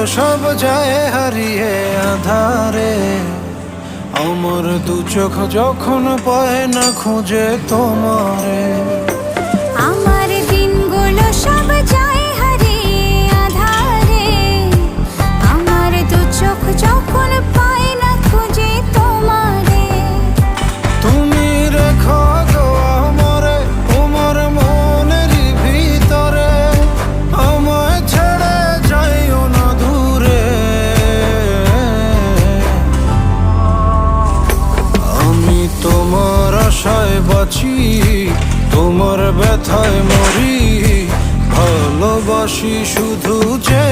সব যায় হারিয়ে আধারে। আমার দু চোখ যখন পায় না খুঁজে তোমারে। আমার দিনগুলো সব যায় হারিয়ে আঁধারে। আমার দু চোখ যখন পায় না খুঁজে তোমারে। তুমি রেখো গো আমারে তোমার মনেরই ভিতরে, আমায় ছেড়ে যাইও না দূরে। আমি তোমার আশায় বাঁচি, তোমার ব্যথায় মরি, ভালোবাসি শুধু যে